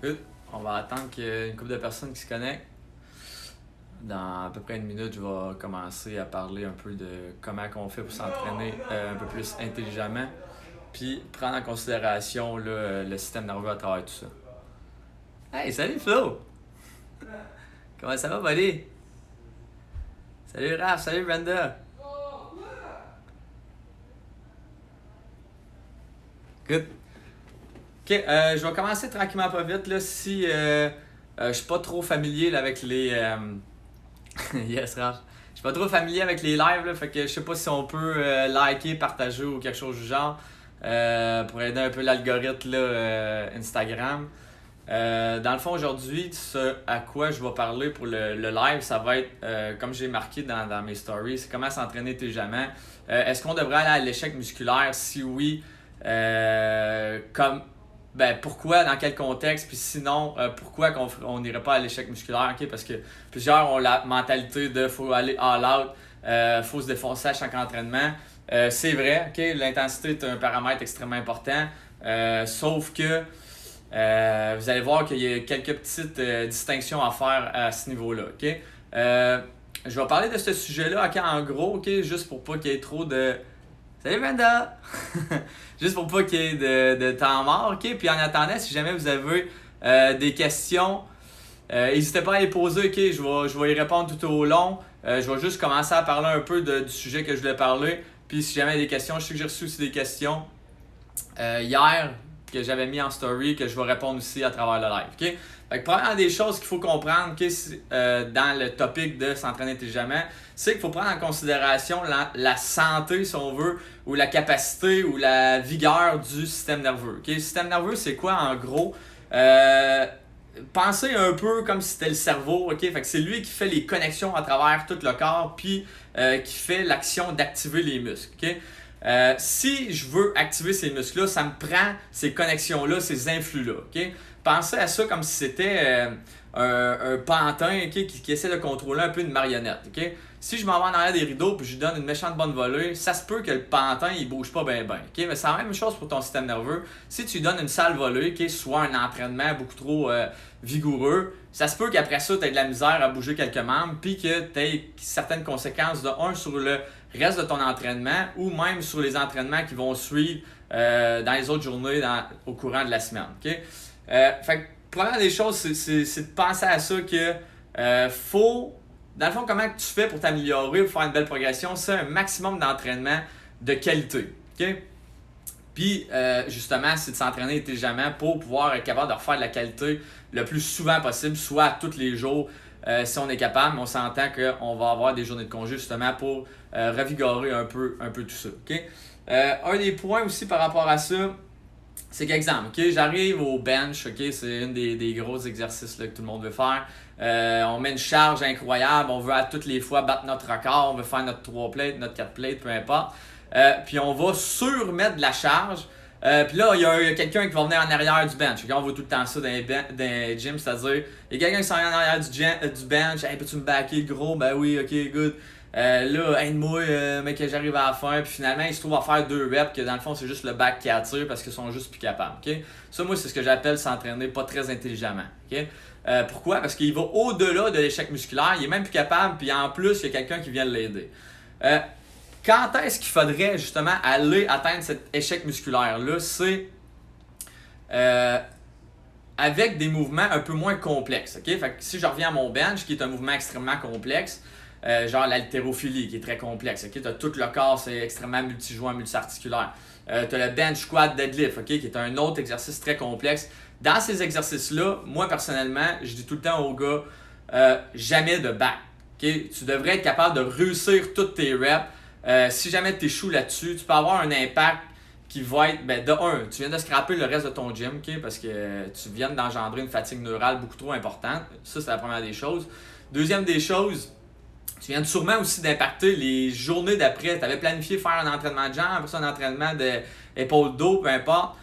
Good. On va attendre qu'il y ait une couple de personnes qui se connectent. Dans à peu près une minute, je vais commencer à parler un peu de comment on fait pour s'entraîner un peu plus intelligemment. Puis prendre en considération là, le système nerveux à travers tout ça. Hey, salut Flo! Comment ça va, buddy? Salut Raph, salut Brenda! Good. Ok, je vais commencer tranquillement pas vite. Là, si je suis pas trop familier là, avec les. Yes, Raph. Je suis pas trop familier avec les lives, là, fait que je sais pas si on peut liker, partager ou quelque chose du genre pour aider un peu l'algorithme là, Instagram. Dans le fond, aujourd'hui, ce à quoi je vais parler pour le live, ça va être, comme j'ai marqué dans mes stories, c'est comment s'entraîner intelligemment. Est-ce qu'on devrait aller à l'échec musculaire? Si oui, pourquoi, dans quel contexte, puis sinon, pourquoi on n'irait pas à l'échec musculaire, ok? Parce que plusieurs ont la mentalité de faut aller all out, faut se défoncer à chaque entraînement. C'est vrai, ok? L'intensité est un paramètre extrêmement important, sauf que vous allez voir qu'il y a quelques petites distinctions à faire à ce niveau-là, ok? Je vais parler de ce sujet-là, ok, en gros, ok, juste pour pas qu'il y ait trop de... Salut Brenda! Juste pour pas qu'il y ait de temps mort, ok? Puis en attendant, si jamais vous avez des questions, n'hésitez pas à les poser, ok? Je vais y répondre tout au long. Je vais juste commencer à parler un peu du sujet que je voulais parler. Puis si jamais il y a des questions, je sais que j'ai reçu aussi des questions hier que j'avais mis en story, que je vais répondre aussi à travers le live, ok? Fait que premièrement des choses qu'il faut comprendre dans le topic de s'entraîner intelligemment, c'est qu'il faut prendre en considération la santé, si on veut, ou la capacité ou la vigueur du système nerveux. Okay? Le système nerveux, c'est quoi en gros? Pensez un peu comme si c'était le cerveau, ok? Fait que c'est lui qui fait les connexions à travers tout le corps, puis qui fait l'action d'activer les muscles, ok? Si je veux activer ces muscles-là, ça me prend ces connexions-là, ces influx-là. Okay? Pensez à ça comme si c'était un pantin, okay, qui essaie de contrôler un peu une marionnette. Okay? Si je m'en vais en arrière des rideaux et je lui donne une méchante bonne volée, ça se peut que le pantin il bouge pas bien. Okay? Mais c'est la même chose pour ton système nerveux. Si tu lui donnes une sale volée, okay, soit un entraînement beaucoup trop vigoureux, ça se peut qu'après ça, tu aies de la misère à bouger quelques membres puis que tu aies certaines conséquences sur le reste de ton entraînement ou même sur les entraînements qui vont suivre dans les autres journées au courant de la semaine. Okay? Fait que, première des choses, c'est de penser à ça que dans le fond, comment tu fais pour t'améliorer, pour faire une belle progression, c'est un maximum d'entraînement de qualité. Okay? Puis, justement, c'est de s'entraîner intelligemment pour pouvoir être capable de refaire de la qualité le plus souvent possible, soit tous les jours, si on est capable, mais on s'entend qu'on va avoir des journées de congé justement pour revigorer un peu tout ça. Okay? Un des points aussi par rapport à ça, c'est qu'exemple, okay, j'arrive au bench, okay, c'est un des gros exercices là, que tout le monde veut faire. On met une charge incroyable, on veut à toutes les fois battre notre record, on veut faire notre 3 plates, notre 4 plates, peu importe. Puis on va surmettre de la charge. Puis là, il y a quelqu'un qui va venir en arrière du bench. Okay? On voit tout le temps ça dans les gyms, c'est-à-dire, il y a quelqu'un qui s'en vient en arrière du bench. Hey, peux-tu me backer, gros? Ben oui, ok, good. Là, aide-moi, mec, que j'arrive à la fin. Puis finalement, il se trouve à faire 2 reps, que dans le fond, c'est juste le back qui attire parce qu'ils sont juste plus capables. Okay? Ça, moi, c'est ce que j'appelle s'entraîner pas très intelligemment. Okay? Pourquoi? Parce qu'il va au-delà de l'échec musculaire. Il est même plus capable. Puis en plus, il y a quelqu'un qui vient l'aider. Quand est-ce qu'il faudrait justement aller atteindre cet échec musculaire-là? C'est avec des mouvements un peu moins complexes. Okay? Fait que si je reviens à mon bench, qui est un mouvement extrêmement complexe, genre l'haltérophilie, qui est très complexe. Okay? Tu as tout le corps, c'est extrêmement multijoint, multiarticulaire. Tu as le bench squat deadlift, okay? Qui est un autre exercice très complexe. Dans ces exercices-là, moi personnellement, je dis tout le temps aux gars, jamais de back. Okay? Tu devrais être capable de réussir toutes tes reps. Si jamais tu échoues là-dessus, tu peux avoir un impact qui va être, de un, tu viens de scraper le reste de ton gym, okay, parce que tu viens d'engendrer une fatigue neurale beaucoup trop importante. Ça, c'est la première des choses. Deuxième des choses, tu viens sûrement aussi d'impacter les journées d'après. Tu avais planifié faire un entraînement de jambes, après ça un entraînement d'épaule-dos, peu importe.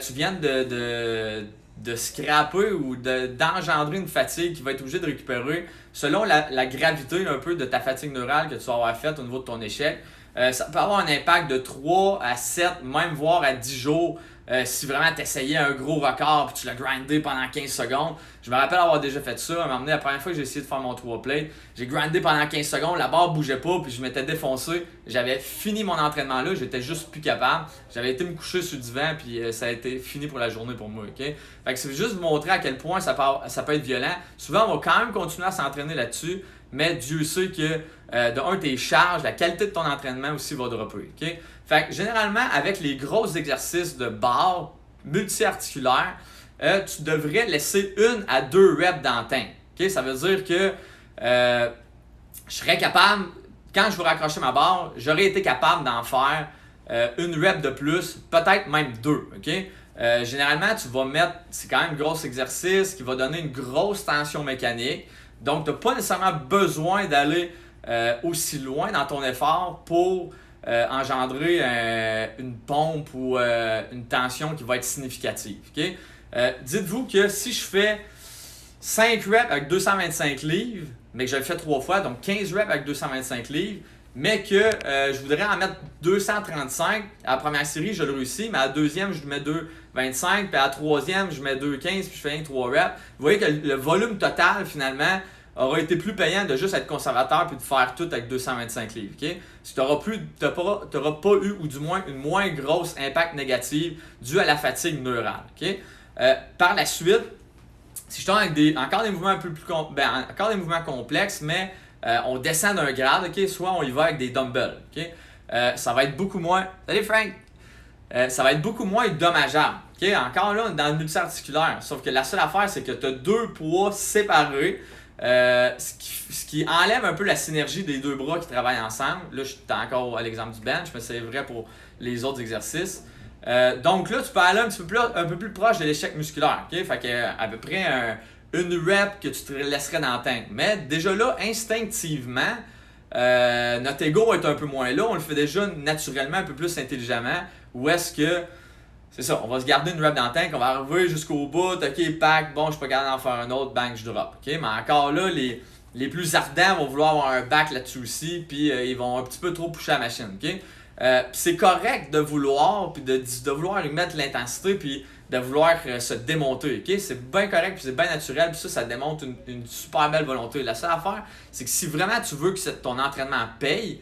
Tu viens de scraper ou d'engendrer une fatigue qui va être obligée de récupérer selon la gravité un peu de ta fatigue neurale que tu vas avoir faite au niveau de ton échec. Ça peut avoir un impact de 3 à 7, même voire à 10 jours si vraiment tu essayais un gros record puis tu l'as grindé pendant 15 secondes. Je me rappelle avoir déjà fait ça. À un moment donné, la première fois que j'ai essayé de faire mon 3 play, j'ai grindé pendant 15 secondes, la barre bougeait pas puis je m'étais défoncé. J'avais fini mon entraînement là, j'étais juste plus capable. J'avais été me coucher sur le divan puis ça a été fini pour la journée pour moi. Okay? Fait que c'est juste vous montrer à quel point ça peut être violent. Souvent, on va quand même continuer à s'entraîner là-dessus, mais Dieu sait que de un, tes charges, la qualité de ton entraînement aussi va dropper. Okay? Fait que généralement, avec les gros exercices de barre multi-articulaires, tu devrais laisser 1 à 2 reps d'entrain. Okay? Ça veut dire que je serais capable, quand je vais raccrocher ma barre, j'aurais été capable d'en faire une rep de plus, peut-être même 2. Okay? Généralement, tu vas mettre, c'est quand même un gros exercice qui va donner une grosse tension mécanique. Donc, tu n'as pas nécessairement besoin d'aller aussi loin dans ton effort pour engendrer une pompe ou une tension qui va être significative. Okay? Dites-vous que si je fais 5 reps avec 225 livres, mais que je le fais 3 fois, donc 15 reps avec 225 livres, mais que je voudrais en mettre 235, à la première série, je le réussis, mais à la deuxième, je mets 2,25, puis à la troisième, je mets 2,15, puis je fais rien que 3 reps. Vous voyez que le volume total, finalement, aura été plus payant de juste être conservateur puis de faire tout avec 225 livres. Okay? Si tu n'auras pas eu, ou du moins, une moins grosse impact négative due à la fatigue neurale. Okay? Par la suite, si je tombe avec encore des mouvements un peu plus encore des mouvements complexes, mais on descend d'un grade, okay? Soit on y va avec des dumbbells. Okay? Ça va être beaucoup moins. Salut Frank! Ça va être beaucoup moins dommageable. Okay? Encore là, dans le multi-articulaire. Sauf que la seule affaire, c'est que tu as 2 poids séparés. Ce qui enlève un peu la synergie des 2 bras qui travaillent ensemble. Là, je suis encore à l'exemple du bench, mais c'est vrai pour les autres exercices. Donc là, tu peux aller un peu plus proche de l'échec musculaire. Okay? Fait que, à peu près une rep que tu te laisserais d'entendre. Mais déjà là, instinctivement, notre ego va être un peu moins là. On le fait déjà naturellement, un peu plus intelligemment. Ou est-ce que c'est ça, on va se garder une rep dans le tank, on va arriver jusqu'au bout, ok, pack, bon, je peux garder d'en faire un autre, bang, je drop. Okay? Mais encore là, les plus ardents vont vouloir avoir un back là-dessus aussi, puis ils vont un petit peu trop pusher la machine. Okay? Puis c'est correct de vouloir, puis de vouloir y mettre l'intensité, puis de vouloir se démonter. Okay? C'est bien correct, puis c'est bien naturel, puis ça démontre une super belle volonté. La seule affaire, c'est que si vraiment tu veux que ton entraînement paye,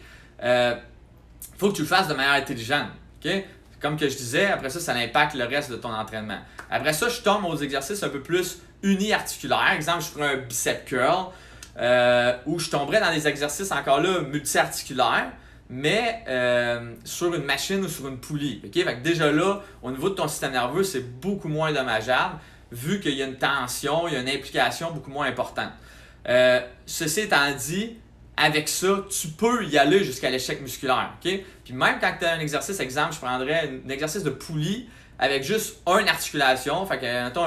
faut que tu le fasses de manière intelligente. Okay? Comme que je disais, après ça impacte le reste de ton entraînement. Après ça, je tombe aux exercices un peu plus uni-articulaires. Exemple, je ferai un bicep curl, où je tomberais dans des exercices encore là multi-articulaires, mais sur une machine ou sur une poulie. Okay? Fait que déjà là, au niveau de ton système nerveux, c'est beaucoup moins dommageable, vu qu'il y a une tension, il y a une implication beaucoup moins importante. Ceci étant dit, avec ça, tu peux y aller jusqu'à l'échec musculaire. Okay? Puis même quand tu as un exercice, exemple, je prendrais un exercice de poulie avec juste une articulation, fait que mettons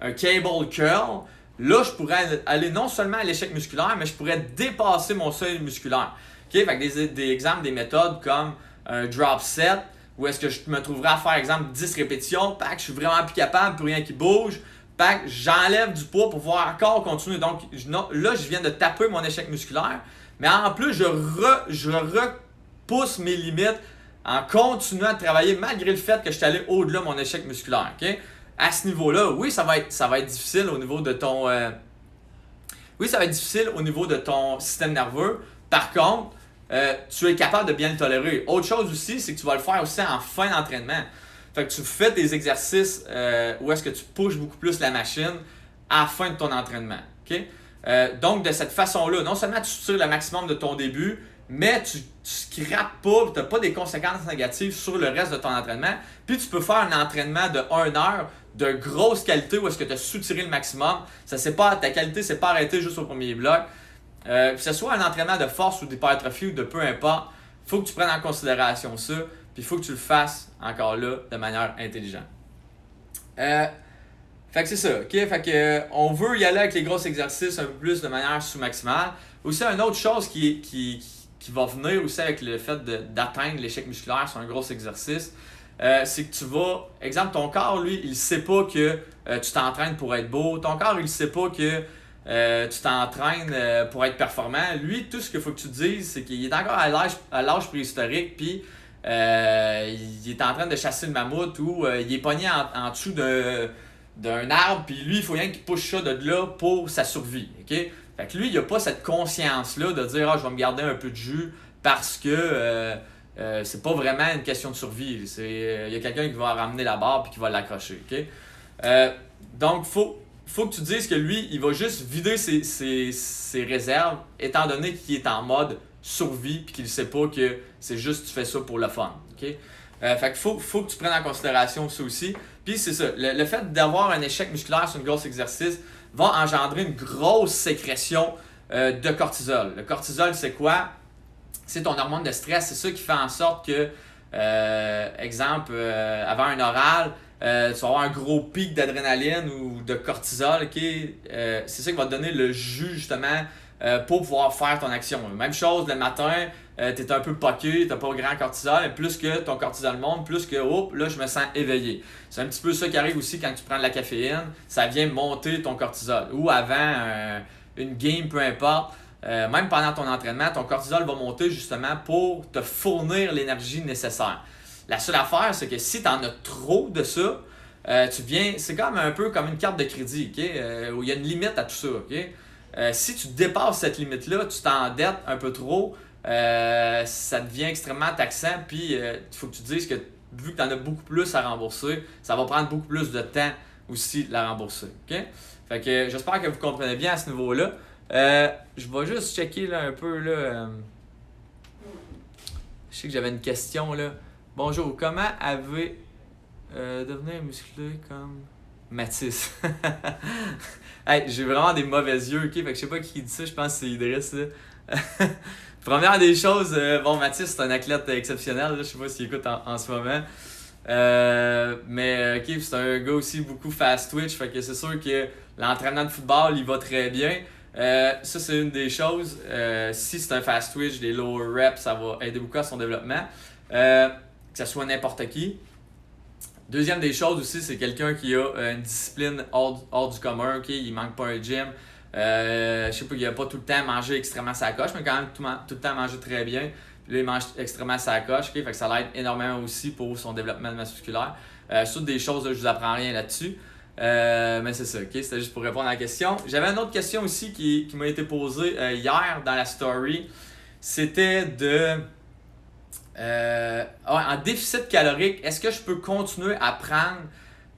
un cable curl, là je pourrais aller non seulement à l'échec musculaire, mais je pourrais dépasser mon seuil musculaire. Okay? Fait que des exemples, des méthodes comme un drop set, où est-ce que je me trouverais à faire, exemple, 10 répétitions, pack, je suis vraiment plus capable, plus rien qui bouge, pack, j'enlève du poids pour pouvoir encore continuer. Donc là, je viens de taper mon échec musculaire, mais en plus, je repousse mes limites en continuant de travailler malgré le fait que je suis allé au-delà de mon échec musculaire. Okay? À ce niveau-là, oui, ça va être difficile au niveau de ton système nerveux. Par contre, tu es capable de bien le tolérer. Autre chose aussi, c'est que tu vas le faire aussi en fin d'entraînement. Fait que tu fais des exercices où est-ce que tu pushes beaucoup plus la machine à la fin de ton entraînement. Okay? Donc, de cette façon-là, non seulement tu tires le maximum de ton début, mais tu scrapes pas, tu n'as pas des conséquences négatives sur le reste de ton entraînement. Puis tu peux faire un entraînement de 1 heure de grosse qualité où est-ce que tu as soutiré le maximum. Ta qualité s'est pas arrêtée juste au premier bloc. Que ce soit un entraînement de force ou d'hypertrophie ou de peu importe, il faut que tu prennes en considération ça, puis il faut que tu le fasses encore là de manière intelligente. Fait que c'est ça, ok? Fait que on veut y aller avec les gros exercices un peu plus de manière sous-maximale. Aussi, une autre chose qui va venir aussi avec le fait d'atteindre l'échec musculaire sur un gros exercice, c'est que tu vas, exemple, ton corps, lui, il sait pas que tu t'entraînes pour être beau. Ton corps, il sait pas que tu t'entraînes pour être performant. Lui, tout ce qu'il faut que tu te dises, c'est qu'il est encore à l'âge préhistorique, puis il est en train de chasser le mammouth ou il est pogné en dessous d'un arbre, puis lui, il faut rien qu'il push ça de là pour sa survie. Okay? Fait que lui, il n'a pas cette conscience-là de dire je vais me garder un peu de jus parce que c'est pas vraiment une question de survie. Il y a quelqu'un qui va ramener la barre et qui va l'accrocher. Okay? Donc, faut que tu dises que lui, il va juste vider ses réserves, étant donné qu'il est en mode survie et qu'il ne sait pas que c'est juste tu fais ça pour le fun. Okay? Fait qu'il faut que tu prennes en considération ça aussi. Puis c'est ça, le fait d'avoir un échec musculaire sur un gros exercice va engendrer une grosse sécrétion de cortisol. Le cortisol, c'est quoi? C'est ton hormone de stress. C'est ça qui fait en sorte que, exemple, avant un oral, tu vas avoir un gros pic d'adrénaline ou de cortisol. Okay? C'est ça qui va te donner le jus, justement, pour pouvoir faire ton action. Même chose, le matin, tu es un peu poqué, tu n'as pas grand cortisol, et plus que ton cortisol monte, plus que, là, je me sens éveillé. C'est un petit peu ça qui arrive aussi quand tu prends de la caféine, ça vient monter ton cortisol. Ou avant une game, peu importe, même pendant ton entraînement, ton cortisol va monter justement pour te fournir l'énergie nécessaire. La seule affaire, c'est que si tu en as trop de ça, c'est comme un peu comme une carte de crédit, okay? Où il y a une limite à tout ça. Okay? Si tu dépasses cette limite-là, tu t'endettes un peu trop, ça devient extrêmement taxant, puis il faut que tu te dises que vu que tu en as beaucoup plus à rembourser, ça va prendre beaucoup plus de temps aussi de la rembourser. Okay? Fait que j'espère que vous comprenez bien à ce niveau-là. Je vais juste checker là, un peu. Là, je sais que j'avais une question. Là. Bonjour, comment avez devenir musclé comme Mathis? Hey, j'ai vraiment des mauvais yeux, ok? Fait que je sais pas qui dit ça, je pense que c'est Idriss. Première des choses, Mathis, c'est un athlète exceptionnel, là, je sais pas s'il écoute en ce moment. Mais ok, c'est un gars aussi beaucoup fast twitch, fait que c'est sûr que l'entraînement de football, il va très bien. Ça, c'est une des choses. Si c'est un fast twitch, des lower reps, ça va aider beaucoup à son développement. Que ce soit n'importe qui. Deuxième des choses aussi, c'est quelqu'un qui a une discipline hors du commun. Okay? Il manque pas un gym. Je sais pas, il a pas tout le temps mangé extrêmement sa coche, mais quand même tout le temps mangé très bien. Puis là, il mange extrêmement sa coche. Okay? Fait que ça l'aide énormément aussi pour son développement de masse musculaire. C'est des choses, là, je vous apprends rien là-dessus. Mais c'est ça, okay? C'était juste pour répondre à la question. J'avais une autre question aussi qui m'a été posée hier dans la story. C'était en déficit calorique, est-ce que je peux continuer à prendre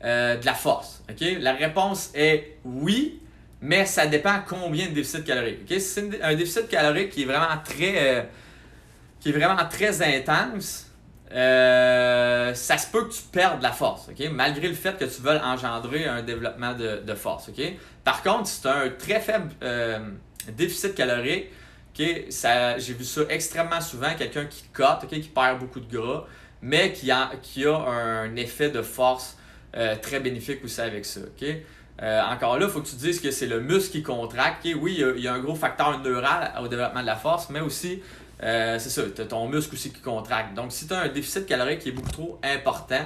de la force? Okay? La réponse est oui, mais ça dépend combien de déficit calorique. Okay? Si c'est un déficit calorique qui est vraiment très intense, ça se peut que tu perdes de la force, okay? Malgré le fait que tu veuilles engendrer un développement de force. Okay? Par contre, si tu as un très faible déficit calorique, okay, j'ai vu ça extrêmement souvent, quelqu'un qui cote, okay, qui perd beaucoup de gras, mais qui a un effet de force très bénéfique aussi avec ça. Okay? Encore là, il faut que tu te dises que c'est le muscle qui contracte. Okay? Oui, il y a un gros facteur neural au développement de la force, mais aussi, c'est ça, tu as ton muscle aussi qui contracte. Donc, si tu as un déficit calorique qui est beaucoup trop important,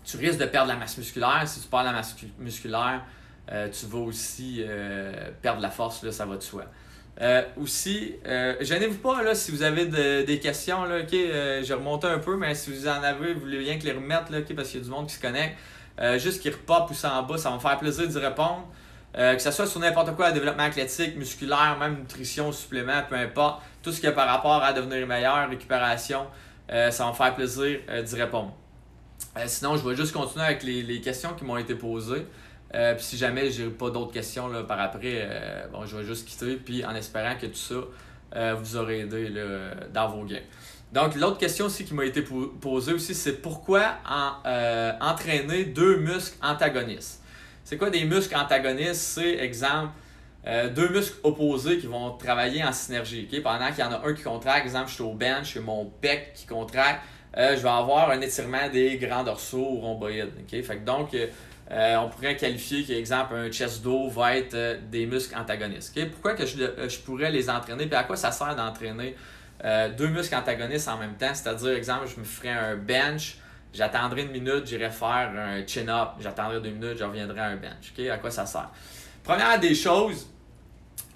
tu risques de perdre la masse musculaire. Si tu perds la masse musculaire, tu vas aussi perdre la force, là, ça va de soi. Aussi, gênez-vous pas là, si vous avez des questions, là, okay, j'ai remonté un peu, mais si vous en avez, vous voulez bien que les remettre, là, okay, parce qu'il y a du monde qui se connecte, juste qu'ils repopent ou ça en bas, ça va me faire plaisir d'y répondre. Que ce soit sur n'importe quoi, développement athlétique, musculaire, même nutrition, supplément, peu importe, tout ce qui est par rapport à devenir meilleur, récupération, ça va me faire plaisir d'y répondre. Sinon, je vais juste continuer avec les questions qui m'ont été posées. Puis si jamais j'ai pas d'autres questions là, par après, je vais juste quitter, puis en espérant que tout ça vous aura aidé là, dans vos gains. Donc l'autre question aussi qui m'a été posée aussi, c'est pourquoi entraîner deux muscles antagonistes? C'est quoi des muscles antagonistes? C'est exemple deux muscles opposés qui vont travailler en synergie. Okay? Pendant qu'il y en a un qui contracte, exemple je suis au bench, j'ai mon pec qui contracte, je vais avoir un étirement des grands dorsaux ou rhomboïdes. Okay? Fait que donc on pourrait qualifier qu'exemple un chest dos va être des muscles antagonistes. Okay? Pourquoi que je pourrais les entraîner? Puis à quoi ça sert d'entraîner deux muscles antagonistes en même temps? C'est-à-dire, exemple, je me ferais un bench, j'attendrai une minute, j'irai faire un chin-up, j'attendrai 2 minutes, je reviendrai à un bench. Okay? À quoi ça sert? Première des choses,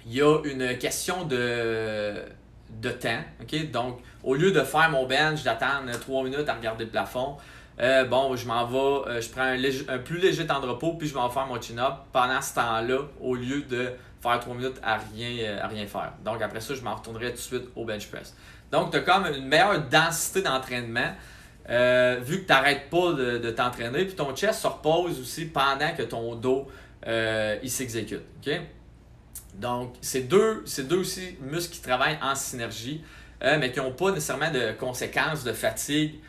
il y a une question de de temps. Okay? Donc, au lieu de faire mon bench, d'attendre 3 minutes à regarder le plafond, je m'en vais, je prends un plus léger temps de repos, puis je m'en vais faire mon chin-up pendant ce temps-là, au lieu de faire 3 minutes à rien faire. Donc, après ça, je m'en retournerai tout de suite au bench press. Donc, tu as comme une meilleure densité d'entraînement, vu que tu n'arrêtes pas de t'entraîner, puis ton chest se repose aussi pendant que ton dos il s'exécute. Okay? Donc, c'est deux aussi muscles qui travaillent en synergie, mais qui n'ont pas nécessairement de conséquences de fatigue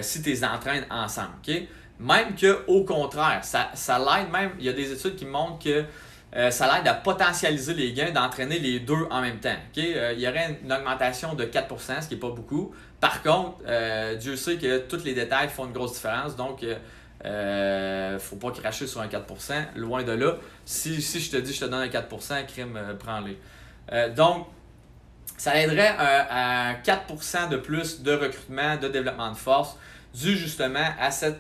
si tu les entraînes ensemble. Okay? Même qu'au contraire, ça l'aide même, il y a des études qui montrent que ça l'aide à potentialiser les gains d'entraîner les deux en même temps. Okay? Il y aurait une augmentation de 4%, ce qui n'est pas beaucoup. Par contre, Dieu sait que tous les détails font une grosse différence, donc faut pas cracher sur un 4%, loin de là. Si je te dis je te donne un 4%, crime, prends-les. Donc, ça aiderait à 4% de plus de recrutement, de développement de force, dû justement à cette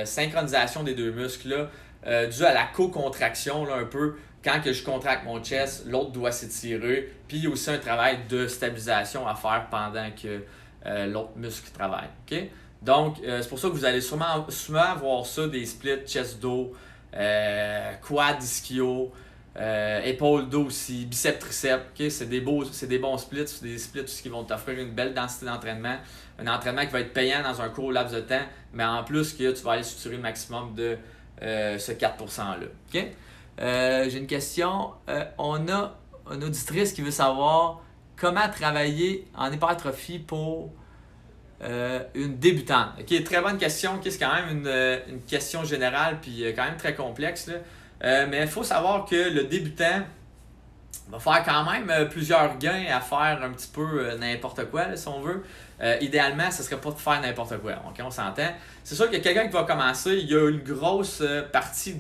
synchronisation des deux muscles-là, dû à la co-contraction là, un peu. Quand que je contracte mon chest, l'autre doit s'étirer. Puis il y a aussi un travail de stabilisation à faire pendant que l'autre muscle travaille. Okay? Donc, c'est pour ça que vous allez souvent voir ça, des splits chest-dos, quad ischio, épaule-dos aussi, biceps-triceps. Okay? C'est des bons splits, c'est des splits qui vont t'offrir une belle densité d'entraînement. Un entraînement qui va être payant dans un court laps de temps, mais en plus que tu vas aller suturer le maximum de ce 4%-là. Okay? J'ai une question. On a une auditrice qui veut savoir comment travailler en hypertrophie pour une débutante. Okay, très bonne question. Okay, c'est quand même une question générale puis quand même très complexe. Là. Mais il faut savoir que le débutant va faire quand même plusieurs gains à faire un petit peu n'importe quoi, là, si on veut. Idéalement, ce ne serait pas de faire n'importe quoi. Okay, on s'entend. C'est sûr que quelqu'un qui va commencer, il y a une grosse partie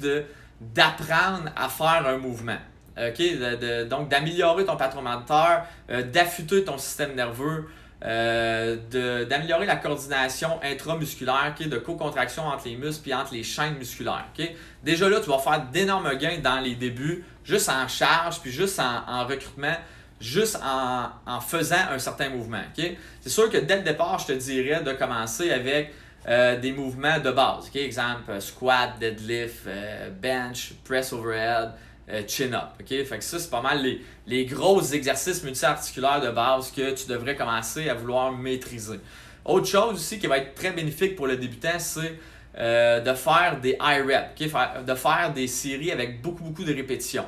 d'apprendre à faire un mouvement. Okay? Donc, d'améliorer ton patron moteur, d'affûter ton système nerveux, d'améliorer la coordination intramusculaire, okay? De co-contraction entre les muscles et entre les chaînes musculaires. Okay? Déjà là, tu vas faire d'énormes gains dans les débuts, juste en charge, puis juste en recrutement, juste en faisant un certain mouvement. Okay? C'est sûr que dès le départ, je te dirais de commencer avec des mouvements de base. Okay? Exemple, squat, deadlift, bench, press overhead, chin-up. Okay? Fait que ça, c'est pas mal les gros exercices multi-articulaires de base que tu devrais commencer à vouloir maîtriser. Autre chose aussi qui va être très bénéfique pour le débutant, c'est de faire des high reps, okay? De faire des séries avec beaucoup de répétitions.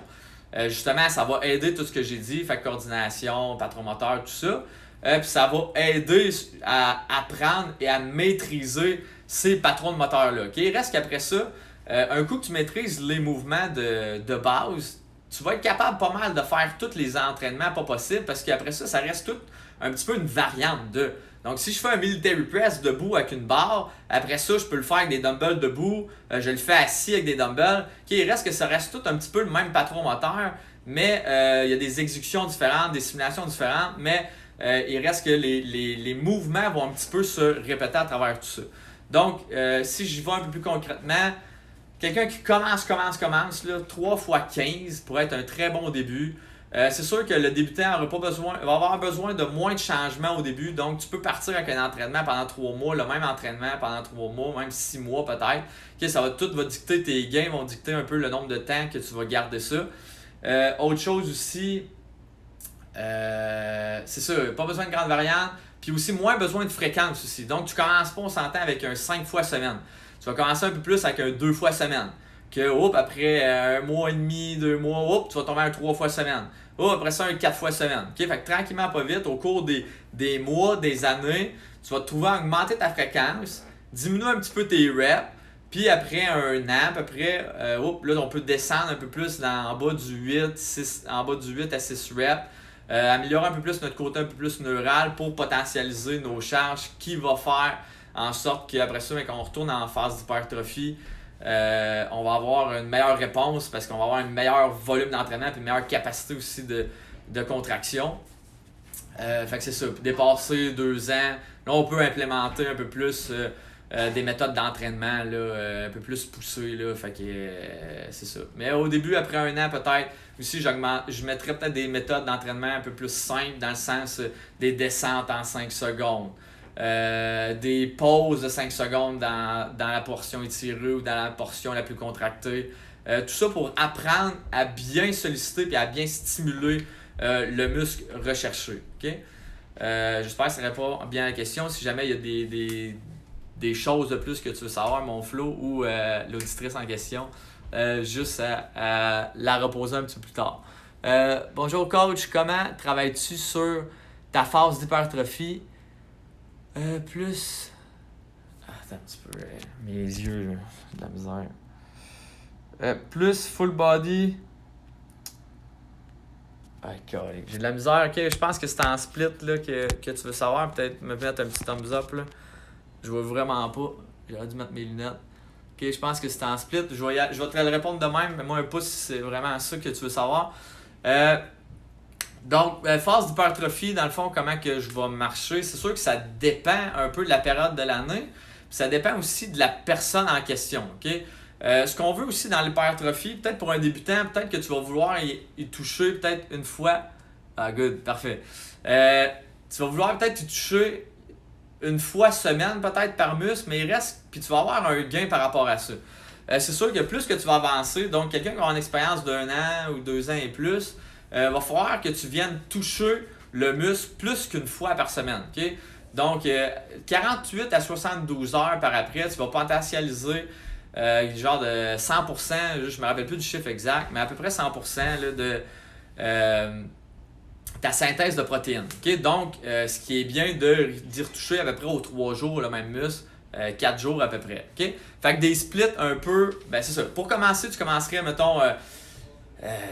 Justement, ça va aider tout ce que j'ai dit, fait coordination, patron moteur, tout ça. Puis ça va aider à apprendre et à maîtriser ces patrons de moteur-là. Okay? Reste qu'après ça, un coup que tu maîtrises les mouvements de base, tu vas être capable pas mal de faire tous les entraînements pas possibles parce qu'après ça, ça reste tout un petit peu une variante de. Donc, si je fais un military press debout avec une barre, après ça, je peux le faire avec des dumbbells debout, je le fais assis avec des dumbbells. Okay, il reste que ça reste tout un petit peu le même patron moteur, mais il y a des exécutions différentes, des simulations différentes, mais il reste que les mouvements vont un petit peu se répéter à travers tout ça. Donc, si j'y vais un peu plus concrètement, quelqu'un qui commence, là, 3 x 15 pourrait être un très bon début. C'est sûr que le débutant va avoir besoin de moins de changements au début, donc tu peux partir avec un entraînement pendant 3 mois, le même entraînement pendant 3 mois, même 6 mois peut-être. Okay, tout va dicter tes gains, vont dicter un peu le nombre de temps que tu vas garder ça. Autre chose aussi, c'est ça, pas besoin de grande variante, puis aussi moins besoin de fréquence aussi. Donc tu commences pas, on s'entend, avec un 5 fois semaine. Tu vas commencer un peu plus avec un 2 fois semaine. Que après un mois et demi, 2 mois, tu vas tomber à un 3 fois semaine. Après ça, un 4 fois semaine. Okay? Fait que tranquillement, pas vite, au cours des mois, des années, tu vas te trouver à augmenter ta fréquence, diminuer un petit peu tes reps, puis après un an, à peu près, là, on peut descendre un peu plus en bas du 8 à 6 reps, améliorer un peu plus notre côté un peu plus neural pour potentialiser nos charges qui va faire en sorte qu'après ça, quand on retourne en phase d'hypertrophie, on va avoir une meilleure réponse parce qu'on va avoir un meilleur volume d'entraînement et une meilleure capacité aussi de contraction. Fait que c'est ça, dépasser 2 ans, là on peut implémenter un peu plus des méthodes d'entraînement là, un peu plus poussées. Là, fait que c'est ça. Mais au début, après un an, peut-être, aussi, je mettrais peut-être des méthodes d'entraînement un peu plus simples, dans le sens des descentes en 5 secondes. Des pauses de 5 secondes dans la portion étirée ou dans la portion la plus contractée. Tout ça pour apprendre à bien solliciter et à bien stimuler le muscle recherché. Okay? J'espère que ça répond bien à la question. Si jamais il y a des choses de plus que tu veux savoir, mon Flo ou l'auditrice en question, juste à la reposer un petit peu plus tard. Bonjour coach, comment travailles-tu sur ta phase d'hypertrophie? Plus. Attends un petit peu, mes yeux, j'ai de la misère. Plus full body. Correct. J'ai de la misère, ok. Je pense que c'est en split là, que tu veux savoir. Peut-être me mettre un petit thumbs up. Là. Je vois vraiment pas. J'aurais dû mettre mes lunettes. Ok, je pense que c'est en split. Je vais te le répondre de même, mais moi, un pouce, c'est vraiment ça que tu veux savoir. Donc, phase d'hypertrophie, dans le fond, comment que je vais marcher, c'est sûr que ça dépend un peu de la période de l'année. Ça dépend aussi de la personne en question. Okay? Ce qu'on veut aussi dans l'hypertrophie, peut-être pour un débutant, peut-être que tu vas vouloir y toucher peut-être une fois. Ah, good, parfait. Tu vas vouloir peut-être y toucher une fois semaine, peut-être par muscle, mais il reste, puis tu vas avoir un gain par rapport à ça. C'est sûr que plus que tu vas avancer, donc quelqu'un qui a une expérience d'1 an ou 2 ans et plus, va falloir que tu viennes toucher le muscle plus qu'une fois par semaine. Okay? Donc, 48 à 72 heures par après, tu vas potentialiser genre de 100%, je ne me rappelle plus du chiffre exact, mais à peu près 100% là, de ta synthèse de protéines. Okay? Donc, ce qui est bien d'y retoucher à peu près aux 3 jours le même muscle, 4 jours à peu près. Okay? Fait que des splits un peu, ben c'est ça. Pour commencer, tu commencerais, mettons,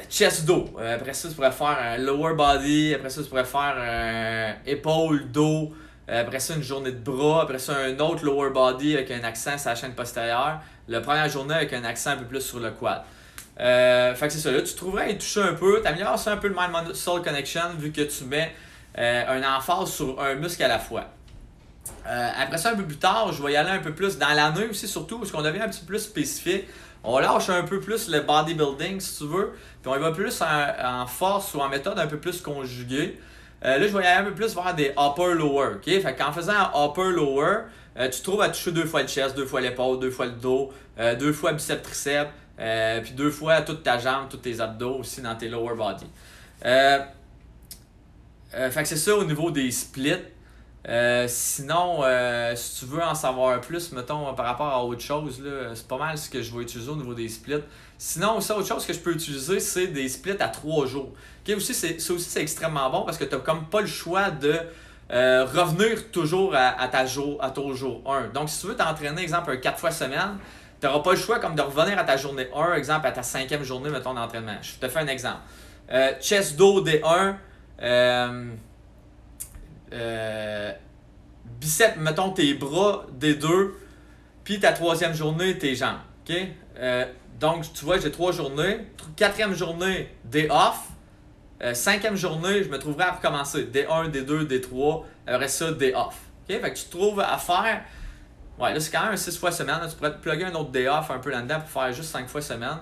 chest dos. Après ça, tu pourrais faire un lower body. Après ça, tu pourrais faire épaule, dos. Après ça, une journée de bras. Après ça, un autre lower body avec un accent sur la chaîne postérieure. La première journée avec un accent un peu plus sur le quad. Fait que c'est ça. Là, tu trouverais à y toucher un peu. Tu améliores ça un peu le mind-muscle connection vu que tu mets un emphase sur un muscle à la fois. Après ça, un peu plus tard, je vais y aller un peu plus dans l'année aussi, surtout parce qu'on devient un petit peu plus spécifique. On lâche un peu plus le bodybuilding si tu veux, puis on y va plus en force ou en méthode un peu plus conjuguée. Là, je vais y aller un peu plus vers des upper-lower. Okay? Fait qu'en faisant un upper-lower, tu trouves à toucher 2 fois le chest, 2 fois l'épaule, 2 fois le dos, 2 fois biceps-triceps, puis 2 fois toute ta jambe, tous tes abdos aussi dans tes lower body. Fait que c'est ça au niveau des splits. Sinon, si tu veux en savoir plus, mettons, par rapport à autre chose, là, c'est pas mal ce que je vais utiliser au niveau des splits. Sinon, aussi, autre chose que je peux utiliser, c'est des splits à 3 jours. Okay, aussi, ça aussi, c'est extrêmement bon parce que tu n'as comme pas le choix de revenir toujours à ton jour 1. Donc, si tu veux t'entraîner, exemple, 4 fois semaine, tu n'auras pas le choix comme de revenir à ta journée 1, exemple, à ta 5e journée, mettons, d'entraînement. Je te fais un exemple. Chest dos D1, biceps, mettons tes bras des 2, puis ta 3e journée, tes jambes. Okay? Donc, tu vois, j'ai 3 journées. 4e journée, day off. 5e journée, je me trouverai à recommencer. D1, D2, D3. Après ça, day off. Okay? Fait que tu te trouves à faire. Ouais, là, c'est quand même un 6 fois semaine. Là, tu pourrais te plugger un autre day off un peu là-dedans pour faire juste 5 fois semaine.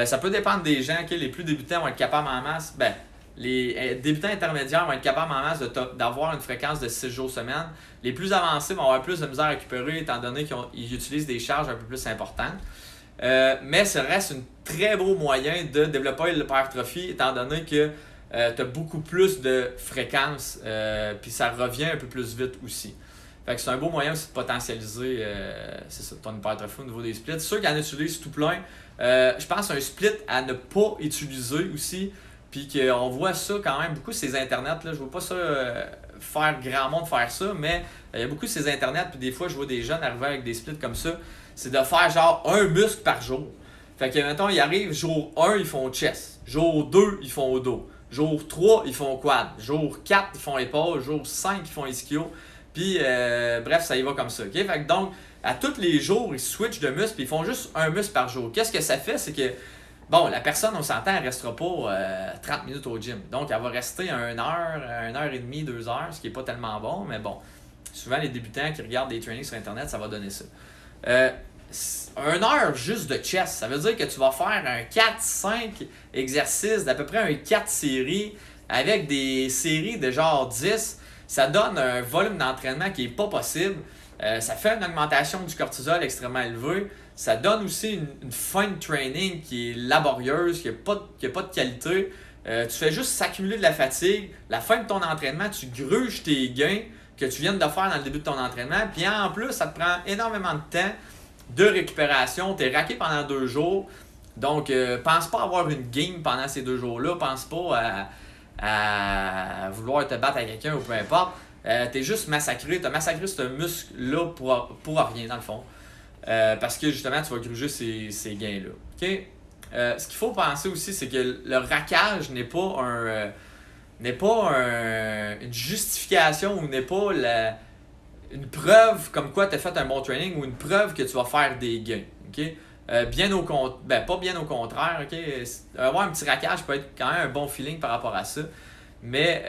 Ça peut dépendre des gens. Okay? Les plus débutants vont être capables en masse. Ben, les débutants intermédiaires vont être capables en masse d'avoir une fréquence de 6 jours semaine. Les plus avancés vont avoir plus de misère à récupérer étant donné qu'ils utilisent des charges un peu plus importantes. Mais ça reste un très beau moyen de développer l'hypertrophie étant donné que tu as beaucoup plus de fréquences puis ça revient un peu plus vite aussi. Fait que c'est un beau moyen aussi de potentialiser ton hypertrophie au niveau des splits. C'est sûr qu'il y en utilise tout plein. Je pense un split à ne pas utiliser aussi. Puis qu'on voit ça quand même beaucoup sur ces internets. Là. Je ne vois pas ça faire grand monde faire ça, mais il y a beaucoup sur ces internets. Puis des fois, je vois des jeunes arriver avec des splits comme ça. C'est de faire genre un muscle par jour. Fait que mettons, ils arrivent, jour 1, ils font chest. Jour 2, ils font au dos. Jour 3, ils font quad. Jour 4, ils font épaule. Jour 5, ils font ischio. Puis bref, ça y va comme ça. Okay? Fait que donc, à tous les jours, ils switchent de muscle. Puis ils font juste un muscle par jour. Qu'est-ce que ça fait? C'est que bon, la personne, on s'entend, elle ne restera pas 30 minutes au gym. Donc, elle va rester 1 heure, 1 heure et demie, 2 heures, ce qui n'est pas tellement bon, mais bon. Souvent, les débutants qui regardent des trainings sur Internet, ça va donner ça. 1 heure juste de chest, ça veut dire que tu vas faire un 4-5 exercices, d'à peu près un 4 séries, avec des séries de genre 10. Ça donne un volume d'entraînement qui n'est pas possible. Ça fait une augmentation du cortisol extrêmement élevée. Ça donne aussi une fin de training qui est laborieuse, qui n'a pas de qualité. Tu fais juste s'accumuler de la fatigue. La fin de ton entraînement, tu gruges tes gains que tu viens de faire dans le début de ton entraînement. Puis en plus, ça te prend énormément de temps de récupération. Tu es raqué pendant 2 jours. Donc, pense pas avoir une game pendant ces 2 jours-là. Pense pas à vouloir te battre avec quelqu'un ou peu importe. Tu es juste massacré. Tu as massacré ce muscle-là pour rien, dans le fond. Parce que justement, tu vas gruger ces gains-là. Okay? Ce qu'il faut penser aussi, c'est que le raquage n'est pas une justification ou n'est pas une preuve comme quoi tu as fait un bon training ou une preuve que tu vas faire des gains. Okay? Pas bien au contraire. Okay? Avoir un petit raquage peut être quand même un bon feeling par rapport à ça. Mais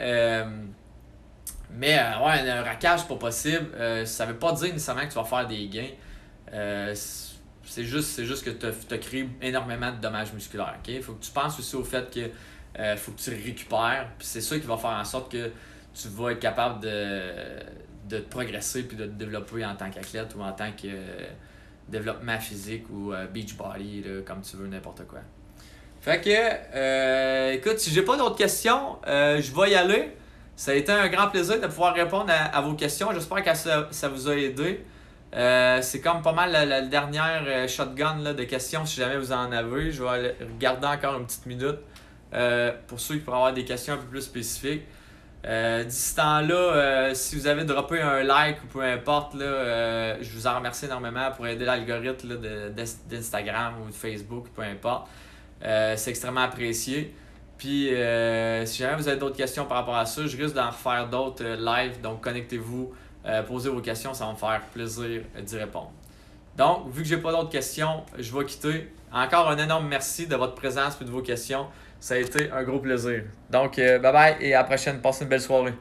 avoir un raquage pas possible, ça ne veut pas dire nécessairement que tu vas faire des gains. C'est juste que tu as créé énormément de dommages musculaires. Il faut que tu penses aussi au fait que faut que tu récupères. Puis c'est ça qui va faire en sorte que tu vas être capable de progresser puis de te développer en tant qu'athlète ou en tant que développement physique ou beach body, là, comme tu veux, n'importe quoi. Fait que, écoute, si j'ai pas d'autres questions, je vais y aller. Ça a été un grand plaisir de pouvoir répondre à vos questions. J'espère que ça vous a aidé. C'est comme pas mal la dernière shotgun là, de questions si jamais vous en avez. Je vais aller regarder encore une petite minute pour ceux qui pourraient avoir des questions un peu plus spécifiques. D'ici ce temps-là, si vous avez droppé un like ou peu importe, là, je vous en remercie énormément pour aider l'algorithme d'Instagram ou de Facebook, peu importe. C'est extrêmement apprécié. Puis si jamais vous avez d'autres questions par rapport à ça, je risque d'en refaire d'autres live. Donc connectez-vous. Posez vos questions, ça va me faire plaisir d'y répondre. Donc, vu que j'ai pas d'autres questions, je vais quitter. Encore un énorme merci de votre présence et de vos questions. Ça a été un gros plaisir. Donc, bye bye et à la prochaine. Passez une belle soirée.